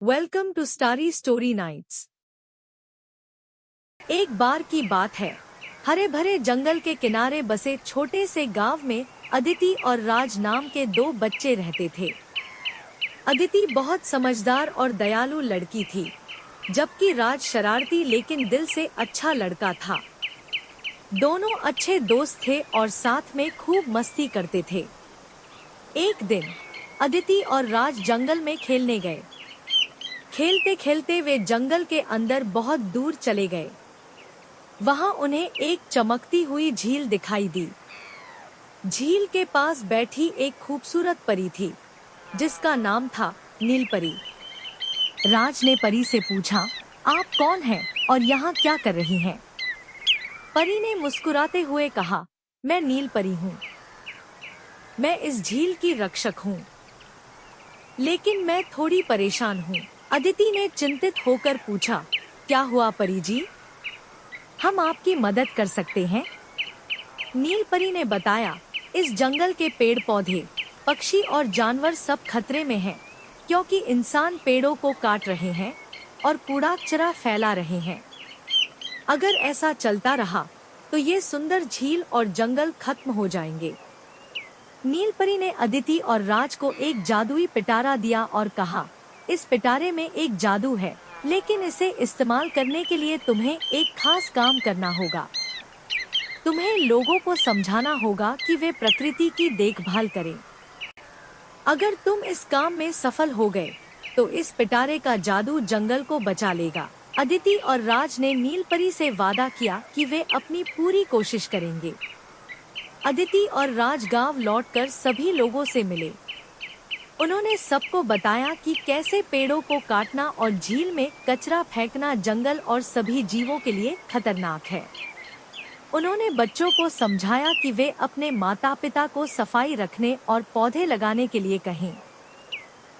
Welcome to starry story nights. एक बार की बात है, हरे भरे जंगल के किनारे बसे छोटे से गांव में अदिति और राज नाम के दो बच्चे रहते थे। अदिति बहुत समझदार और दयालु लड़की थी, जबकि राज शरारती लेकिन दिल से अच्छा लड़का था। दोनों अच्छे दोस्त थे और साथ में खूब मस्ती करते थे। एक दिन अदिति और राज जंगल में खेलने गए। खेलते खेलते वे जंगल के अंदर बहुत दूर चले गए। वहां उन्हें एक चमकती हुई झील दिखाई दी। झील के पास बैठी एक खूबसूरत परी थी, जिसका नाम था नीलपरी। राज ने परी से पूछा, आप कौन हैं और यहाँ क्या कर रही हैं? परी ने मुस्कुराते हुए कहा, मैं नीलपरी हूँ। मैं इस झील की रक्षक हूँ, लेकिन मैं थोड़ी परेशान हूँ। अदिति ने चिंतित होकर पूछा, क्या हुआ परी जी? हम आपकी मदद कर सकते हैं। नीलपरी ने बताया, इस जंगल के पेड़ पौधे, पक्षी और जानवर सब खतरे में हैं, क्योंकि इंसान पेड़ों को काट रहे हैं और कूड़ा कचरा फैला रहे हैं। अगर ऐसा चलता रहा तो ये सुंदर झील और जंगल खत्म हो जाएंगे। नीलपरी ने अदिति और राज को एक जादुई पिटारा दिया और कहा, इस पिटारे में एक जादू है, लेकिन इसे इस्तेमाल करने के लिए तुम्हें एक खास काम करना होगा। तुम्हें लोगों को समझाना होगा कि वे प्रकृति की देखभाल करें। अगर तुम इस काम में सफल हो गए, तो इस पिटारे का जादू जंगल को बचा लेगा। अदिति और राज ने नीलपरी से वादा किया कि वे अपनी पूरी कोशिश करेंगे। अदिति और राज गांव लौटकर सभी लोगों से मिले। उन्होंने सबको बताया कि कैसे पेड़ों को काटना और झील में कचरा फेंकना जंगल और सभी जीवों के लिए खतरनाक है। उन्होंने बच्चों को समझाया कि वे अपने माता पिता को सफाई रखने और पौधे लगाने के लिए कहें।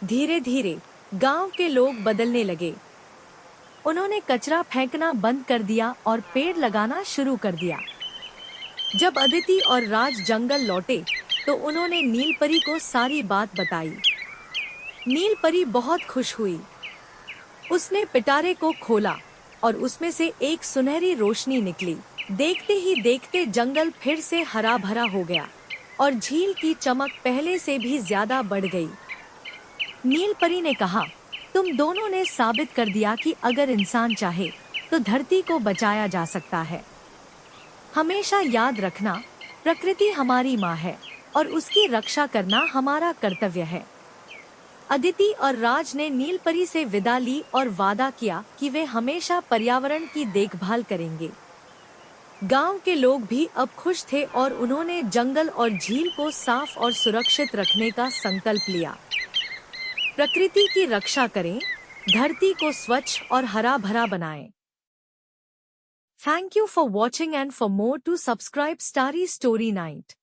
धीरे धीरे गांव के लोग बदलने लगे। उन्होंने कचरा फेंकना बंद कर दिया और पेड़ लगाना शुरू कर दिया। जब अदिति और राज जंगल लौटे, तो उन्होंने नीलपरी को सारी बात बताई। नीलपरी बहुत खुश हुई। उसने पिटारे को खोला और उसमें से एक सुनहरी रोशनी निकली। देखते ही देखते जंगल फिर से हरा भरा हो गया और झील की चमक पहले से भी ज्यादा बढ़ गई। नीलपरी ने कहा, तुम दोनों ने साबित कर दिया कि अगर इंसान चाहे तो धरती को बचाया जा सकता है। हमेशा याद रखना, प्रकृति हमारी माँ है और उसकी रक्षा करना हमारा कर्तव्य है। अदिति और राज ने नीलपरी से विदा ली और वादा किया कि वे हमेशा पर्यावरण की देखभाल करेंगे। गांव के लोग भी अब खुश थे और उन्होंने जंगल और झील को साफ और सुरक्षित रखने का संकल्प लिया। प्रकृति की रक्षा करें, धरती को स्वच्छ और हरा भरा बनाएं। Thank you for watching, and for more to subscribe Starry Story Night.